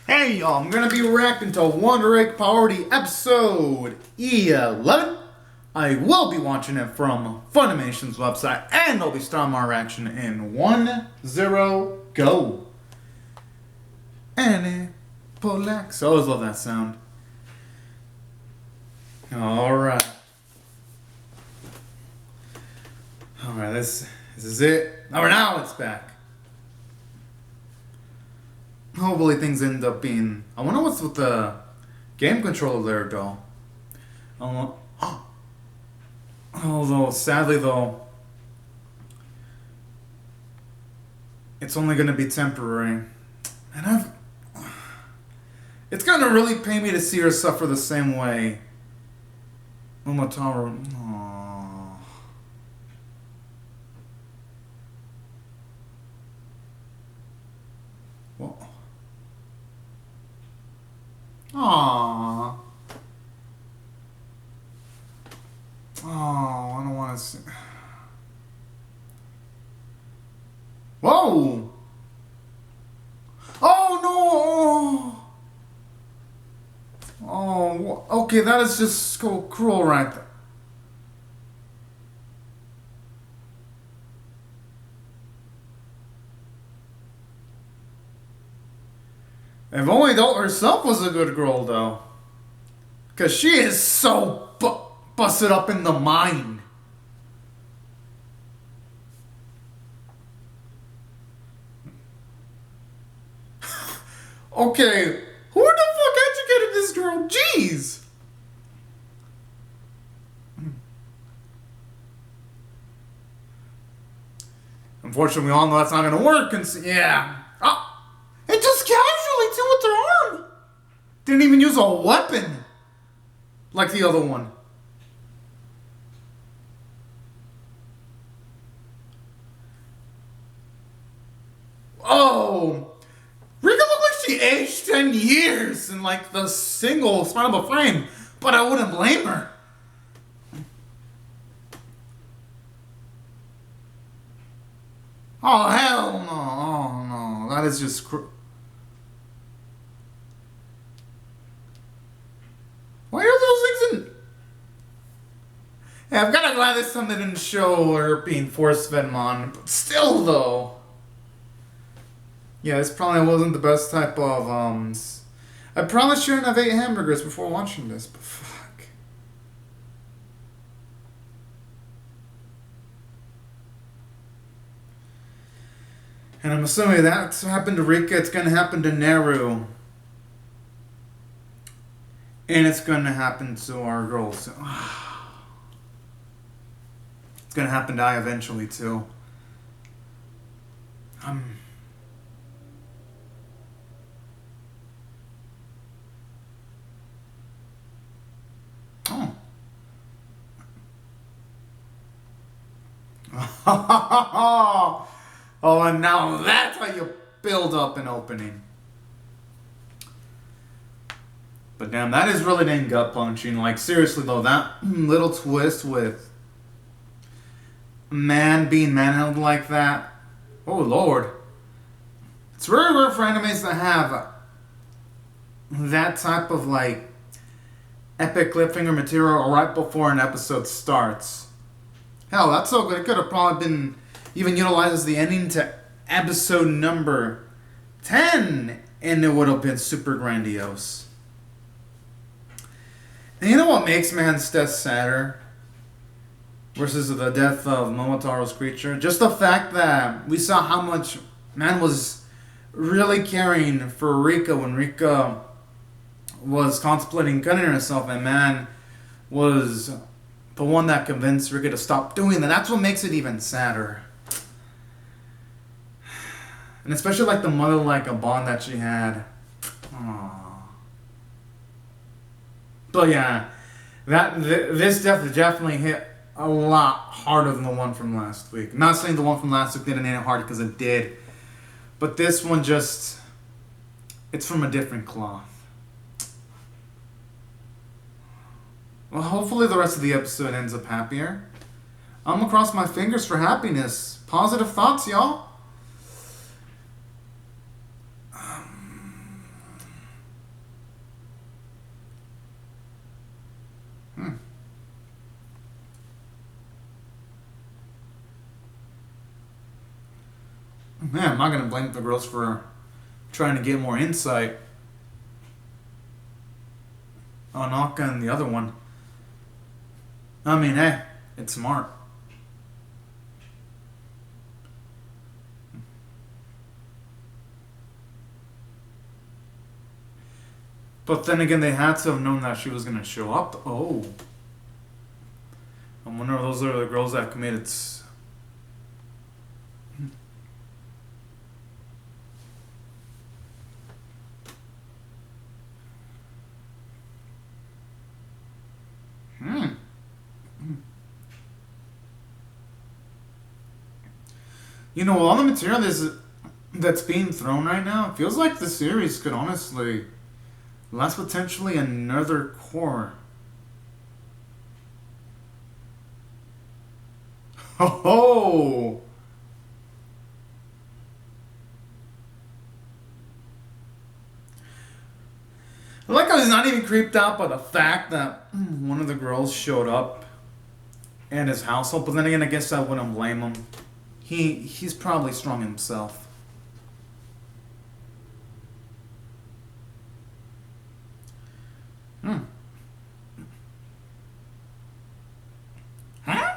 Hey y'all, I'm gonna be reacting to Wonder Egg Priority episode 11. I will be watching it from Funimation's website, and I'll be starting my reaction in 1-0 go. And Polax. I always love that sound. Alright. Alright, this is it. Oh, now it's back. Hopefully things end up being... I wonder what's with the game controller there, though. Although, sadly, though, it's only going to be temporary. And it's going to really pain me to see her suffer the same way. Momotaro... Aww. Well... Aww. Oh, I don't want to see. Whoa! Oh no! Oh, okay, that is just so cruel right there. If only Adult herself was a good girl, though. Because she is so busted up in the mind. Okay, who the fuck educated this girl? Jeez! Unfortunately, we all know that's not going to work. Yeah. It just casually, too, with their arm. Didn't even use a weapon like the other one. Oh, Rika looked like she aged 10 years in like the single spine of a frame, but I wouldn't blame her. Oh, hell no. Oh, no. That is just... Why are those things in... Yeah, I'm kind of glad this time they didn't show her being force-fed on, but still, though. Yeah, this probably wasn't the best type of, I probably shouldn't have ate hamburgers before watching this, but fuck. And I'm assuming that's happened to Rika, it's gonna happen to Neru. And it's gonna happen to our girls. It's gonna happen to I eventually, too. Oh. Oh, and now that's how you build up an opening. But damn, that is really dang gut punching. Like, seriously though, that little twist with man being manhandled like that. Oh lord. It's very rare for animes to have that type of like epic cliffhanger material right before an episode starts. Hell, that's so good. It could have probably been even utilized as the ending to episode number 10, and it would have been super grandiose. And you know what makes man's death sadder versus the death of Momotaro's creature? Just the fact that we saw how much man was really caring for Rika when Rika was contemplating cutting herself, and man was the one that convinced Rika to stop doing that. That's what makes it even sadder. And especially like the mother-like a bond that she had. Aww. But yeah, this death definitely hit a lot harder than the one from last week. I'm not saying the one from last week didn't hit it hard, because it did. But this one just... it's from a different cloth. Well, hopefully the rest of the episode ends up happier. I'm gonna cross my fingers for happiness. Positive thoughts, y'all. Yeah, I'm not gonna blame the girls for trying to get more insight on Aka and the other one. I mean, hey, it's smart. But then again, they had to have known that she was gonna show up. Oh, I wonder if those are the girls that committed. Hmm. You know, all the material that's being thrown right now, it feels like the series could honestly last potentially another core. Oh, I like how he's not even creeped out by the fact that one of the girls showed up in his household. But then again, I guess I wouldn't blame him. He's probably strong himself. Hmm. Huh?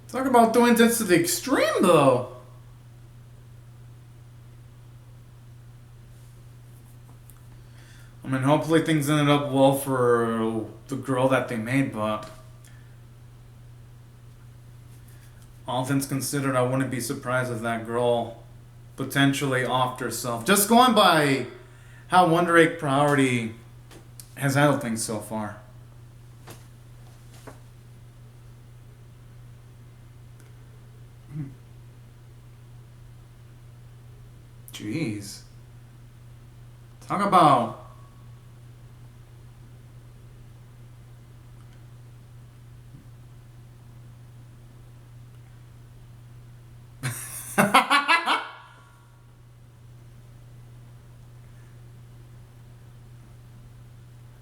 Talk about doing this to the extreme, though. I mean, hopefully things ended up well for the girl that they made, but all things considered, I wouldn't be surprised if that girl potentially offed herself. Just going by how Wonder Egg Priority has handled things so far. Jeez. Talk about...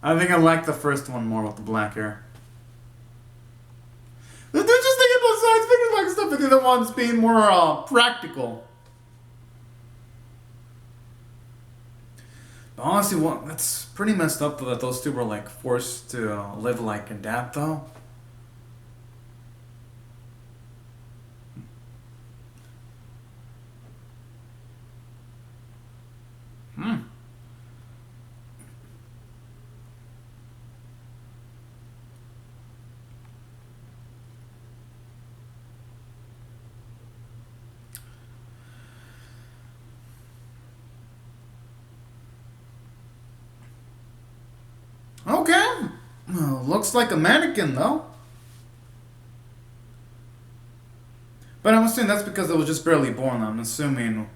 I think I like the first one more with the black hair. They're just thinking about science fiction like stuff, and the other ones being more practical. But honestly, that's pretty messed up though, that those two were like forced to live like that though. Hmm. Okay. Well, looks like a mannequin though. But I'm assuming that's because it was just barely born. I'm assuming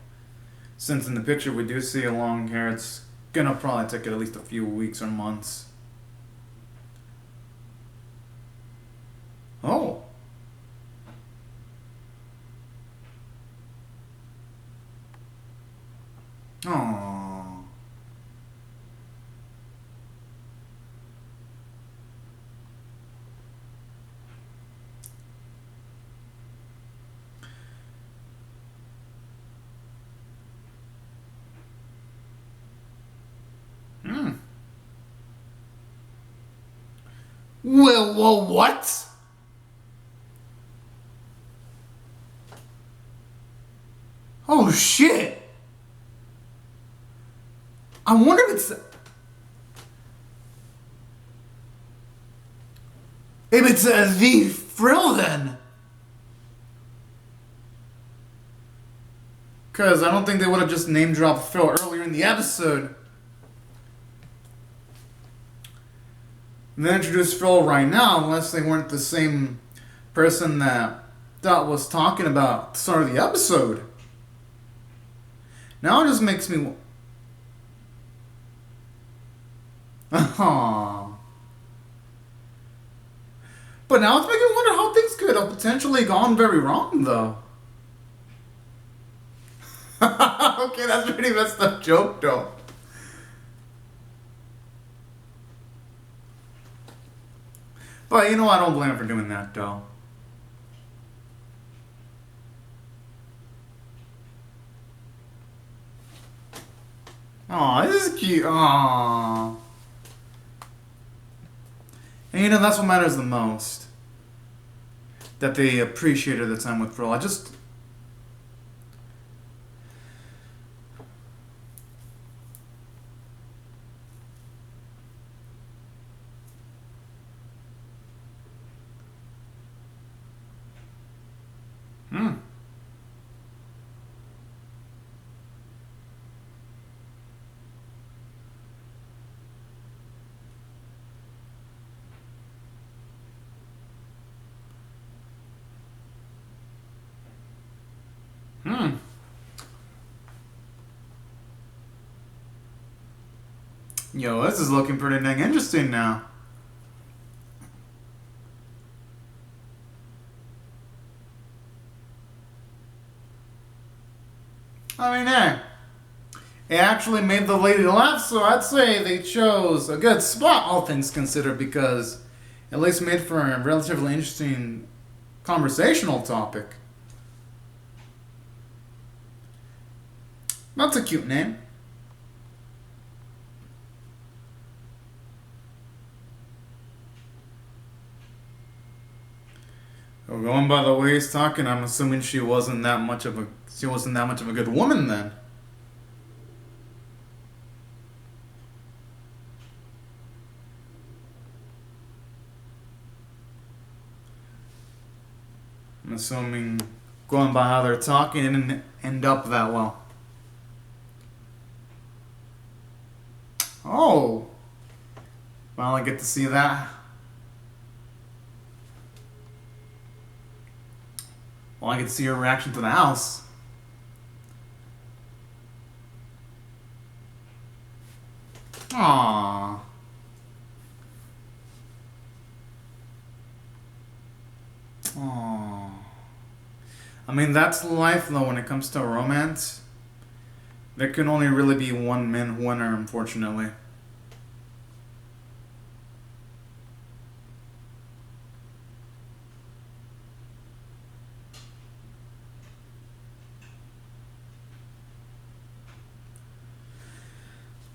since in the picture we do see a long hair, it's gonna probably take it at least a few weeks or months. Oh. Oh. Hmm. Well, what? Oh shit! I wonder if it's the Frill then. Because I don't think they would have just name dropped Phil earlier in the episode. And then introduce Phil right now, unless they weren't the same person that Dot was talking about at the start of the episode. Now it just makes me... Aww. But now it's making me wonder how things could have potentially gone very wrong, though. Okay, that's a pretty messed up joke, though. But you know, I don't blame him for doing that, though. Aw, this is cute. Aw. And you know, that's what matters the most. That they appreciated the time with Frill. I just... Hmm. Hmm. Yo, this is looking pretty dang interesting now. I mean, hey, it actually made the lady laugh, so I'd say they chose a good spot, all things considered, because at least made for a relatively interesting conversational topic. That's a cute name. Well, going by the way he's talking, I'm assuming she wasn't that much of a good woman then. I'm assuming going by how they're talking, it didn't end up that well. Oh, well, I get to see that. Well, I get to see her reaction to the house. Aww. Aww. I mean, that's life, though, when it comes to romance. There can only really be one man winner, unfortunately.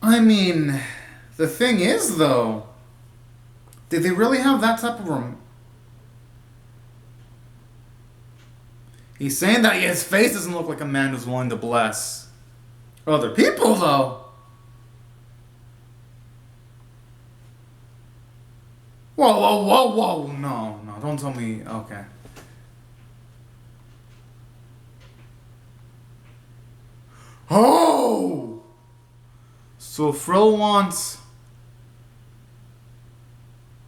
I mean, the thing is, though, did they really have that type of He's saying that his face doesn't look like a man who's willing to bless other people, though. Whoa, whoa, whoa, whoa. No, no, don't tell me. Okay. Oh! So Frill wants...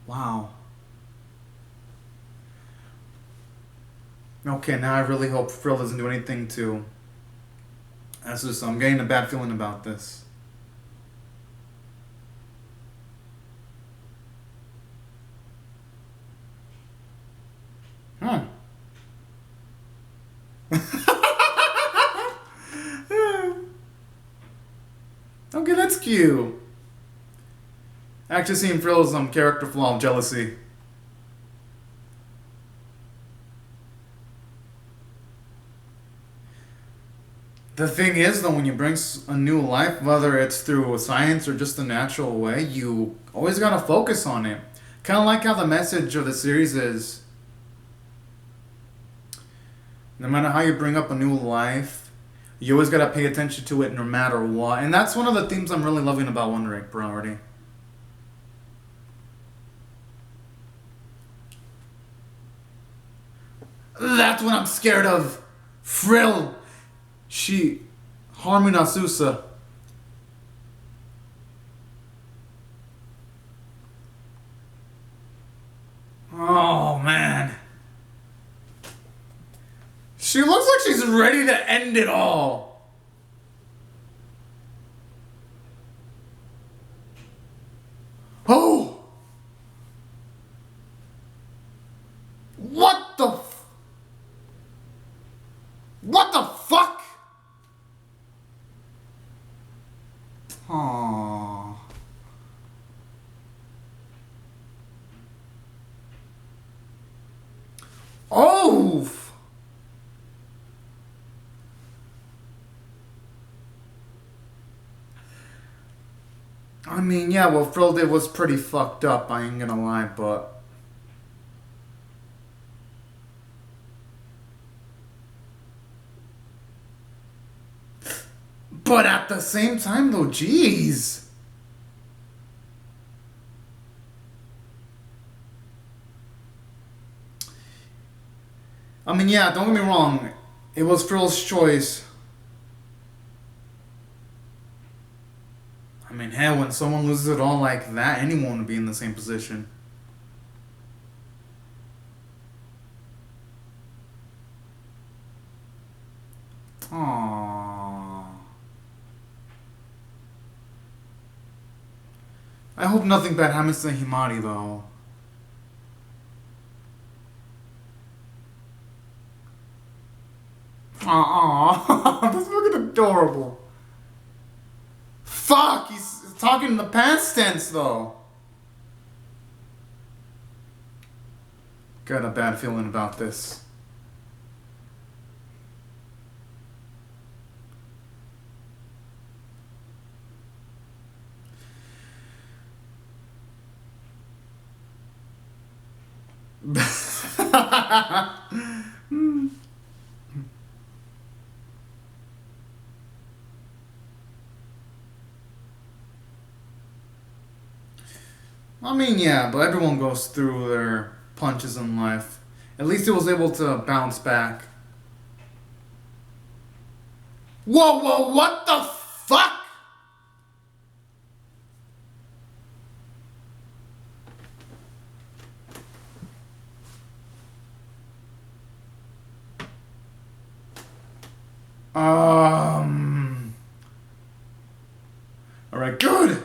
Wow. Okay, now I really hope Frill doesn't do anything to... That's just... I'm getting a bad feeling about this. Hmm. Okay, that's cute. Actually seeing Frill's character flaw of jealousy. The thing is, though, when you bring a new life, whether it's through science or just a natural way, you always gotta focus on it. Kind of like how the message of the series is, no matter how you bring up a new life, you always gotta pay attention to it no matter what. And that's one of the themes I'm really loving about Wonder Egg Priority. That's what I'm scared of. Frill. Harming Asusa. Oh, man. She looks like she's ready to end it all. Oh! What the What the fuck? Aww. Oh! I mean, yeah, what Phil did was pretty fucked up, I ain't gonna lie, but... But at the same time, though, jeez. I mean, yeah, don't get me wrong. It was Phil's choice. I mean, hell, when someone loses it all like that, anyone would be in the same position. Aww. I hope nothing bad happens to Himari, though. Aww. That's fucking adorable. Fuck! He's talking in the past tense, though. Got a bad feeling about this. I mean, yeah, but everyone goes through their punches in life. At least he was able to bounce back. Whoa, whoa, what the fuck? Alright, good!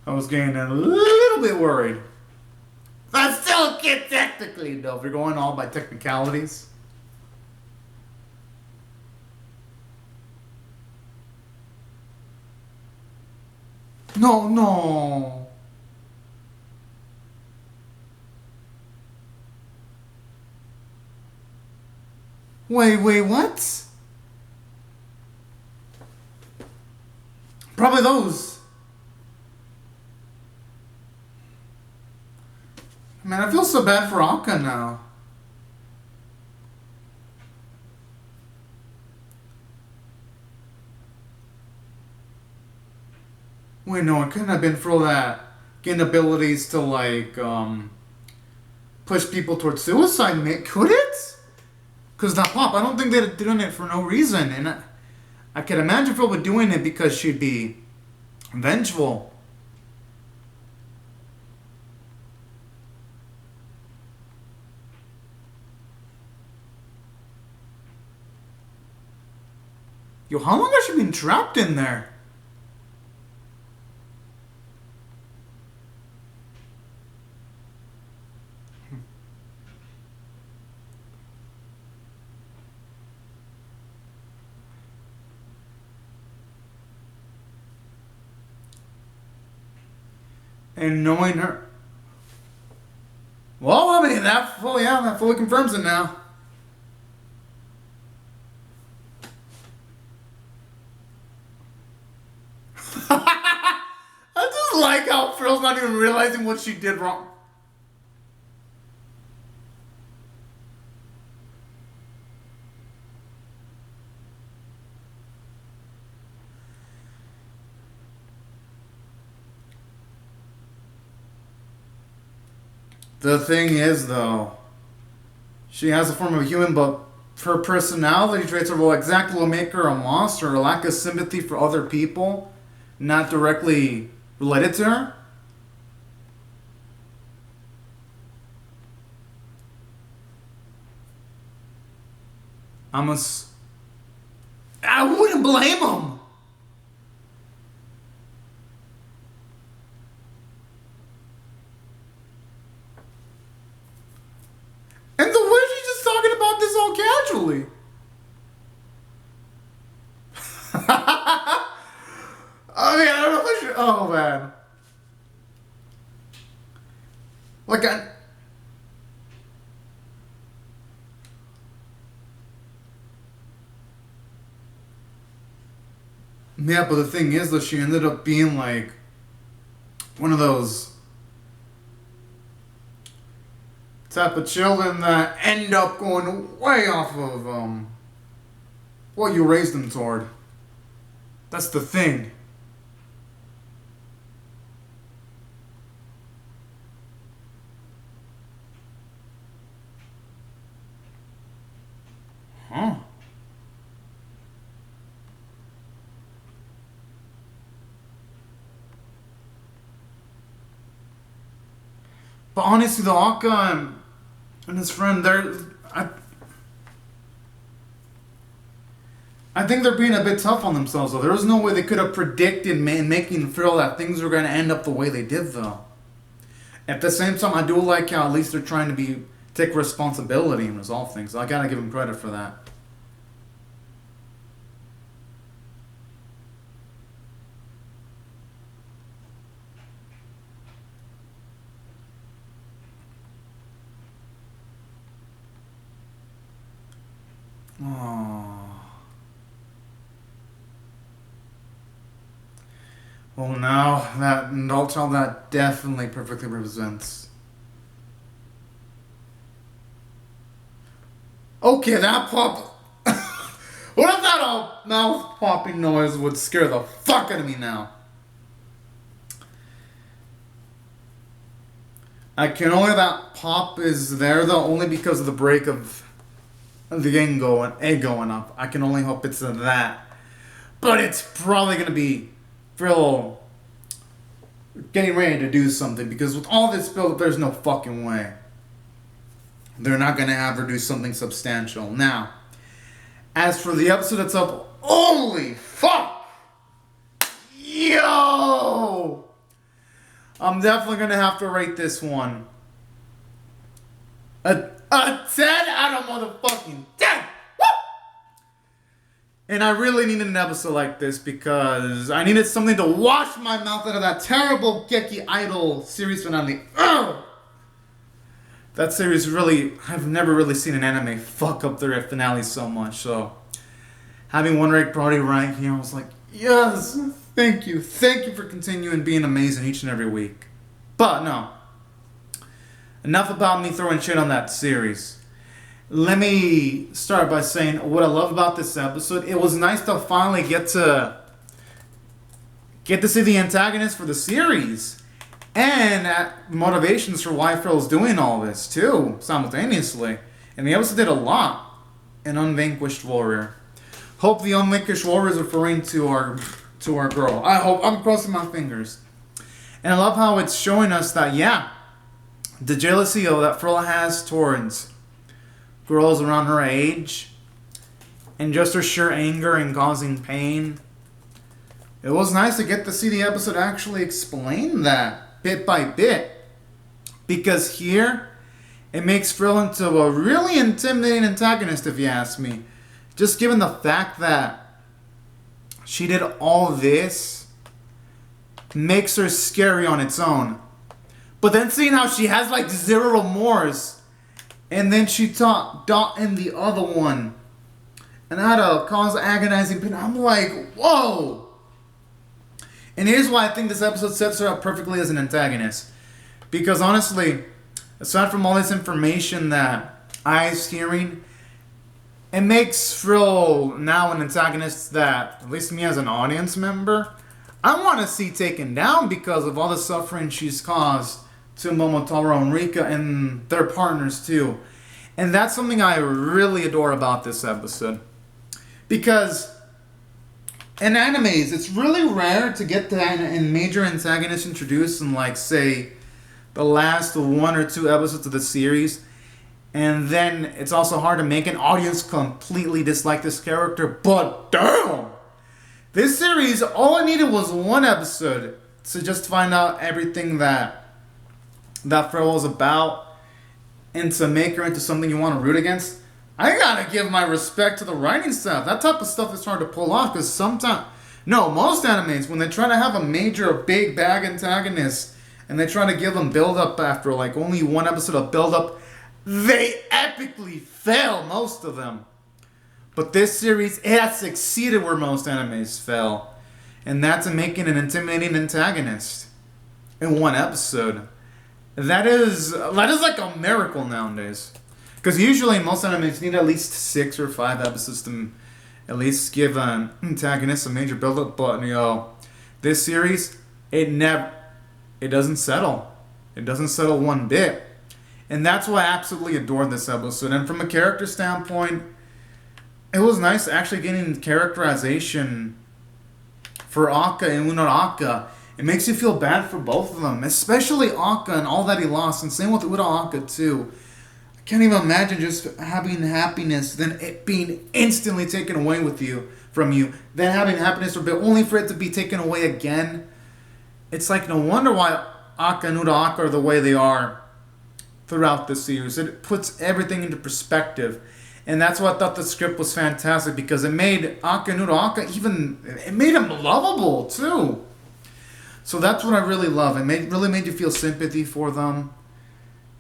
I was getting a little bit worried. That's still a kid technically, though, if you're going all by technicalities. No, no. Wait, what? Probably those. Man, I feel so bad for Aka now. Wait, no, it couldn't have been for that. Getting abilities to, like, push people towards suicide, could it? Because that pop, I don't think they're doing it for no reason. And I could imagine Phil would doing it because she'd be vengeful. Yo, how long has she been trapped in there? And knowing her... Well, I mean, that fully confirms it now. I just like how Phil's not even realizing what she did wrong. The thing is, though, she has a form of human, but her personality traits will exactly what make her a monster. Her lack of sympathy for other people, not directly related to her. I wouldn't blame him. And the way she's just talking about this all casually. I mean, I don't know if I should... Oh, man. Like, Yeah, but the thing is that she ended up being like one of those type of children that end up going way off of what you raised them toward. That's the thing. Huh. But honestly, the Akka and his friend, I think they're being a bit tough on themselves, though. There was no way they could have predicted making Phil that things were going to end up the way they did, though. At the same time, I do like how at least they're trying to take responsibility and resolve things. I gotta give them credit for that. Oh. Well, now that adult child, that definitely perfectly represents. Okay, that pop. What if that mouth popping noise would scare the fuck out of me now? I can only that pop is there though only because of the break of the egg going up. I can only hope it's that. But it's probably gonna be Phil getting ready to do something because with all this build up, there's no fucking way they're not gonna have her do something substantial. Now, as for the episode itself, holy fuck! Yo! I'm definitely gonna have to rate this one a 10 out of motherfucking 10! Woo! And I really needed an episode like this because I needed something to wash my mouth out of that terrible Geki Idol series finale. Ugh! That series really, I've never really seen an anime fuck up their finale so much. So having One Rake Party right here, I was like, yes, thank you for continuing being amazing each and every week. But no, enough about me throwing shit on that series. Let me start by saying what I love about this episode. It was nice to finally get to see the antagonist for the series and motivations for why Phil's doing all this too simultaneously. And the episode did a lot. An unvanquished warrior. Hope the unvanquished warrior is referring to our girl. I hope. I'm crossing my fingers. And I love how it's showing us that the jealousy that Phil has towards girls around her age, and just her sheer anger and causing pain. It was nice to get to see the episode actually explain that bit by bit, because here it makes Phil into a really intimidating antagonist, if you ask me. Just given the fact that she did all this makes her scary on its own. But then seeing how she has like zero remorse, and then she taught Dot and the other one, and how to cause agonizing pain, I'm like, whoa! And here's why I think this episode sets her up perfectly as an antagonist. Because honestly, aside from all this information that Ai's hearing, it makes Phil now an antagonist that, at least me as an audience member, I want to see taken down because of all the suffering she's caused to Momotaro and Rika and their partners too. And that's something I really adore about this episode. Because in animes, it's really rare to get the major antagonist introduced in, like, say, the last 1 or 2 episodes of the series. And then it's also hard to make an audience completely dislike this character. But damn! This series, all I needed was 1 episode to just find out everything that Phil was about and to make her into something you want to root against. I gotta give my respect to the writing staff. That type of stuff is hard to pull off because most animes, when they try to have a major, big bag antagonist and they try to give them build up after like only 1 episode of build up, they epically fail, most of them. But this series, it has succeeded where most animes fail. And that's in making an intimidating antagonist in one episode. That is like a miracle nowadays. Because usually most animes need at least 6 or 5 episodes to at least give an antagonist a major build-up. But this series, it doesn't settle. It doesn't settle one bit. And that's why I absolutely adored this episode. And from a character standpoint, it was nice actually getting characterization for Akka and Uraraka. It makes you feel bad for both of them, especially Akka and all that he lost, and same with Uraraka too. I can't even imagine just having happiness, then it being instantly taken away from you, then having happiness for a bit, only for it to be taken away again. It's like no wonder why Akka and Uraraka are the way they are throughout the series. It puts everything into perspective. And that's why I thought the script was fantastic, because it made Akka and Uraraka it made him lovable too. So that's what I really love. It really made you feel sympathy for them.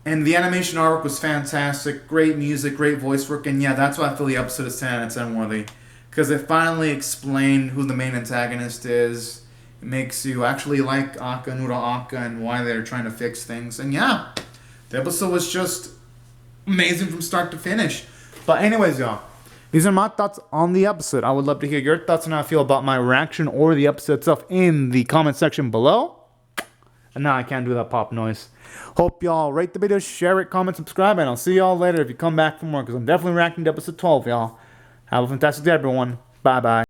And the animation artwork was fantastic. Great music, great voice work. And yeah, that's why I feel the episode is 10 out of 10 worthy. Because it finally explained who the main antagonist is. It makes you actually like Akka and Uraraka and why they're trying to fix things. And yeah, the episode was just amazing from start to finish. But anyways, y'all, these are my thoughts on the episode. I would love to hear your thoughts on how I feel about my reaction or the episode itself in the comment section below. And now I can't do that pop noise. Hope y'all rate the video, share it, comment, subscribe, and I'll see y'all later if you come back for more, because I'm definitely reacting to episode 12, y'all. Have a fantastic day, everyone. Bye-bye.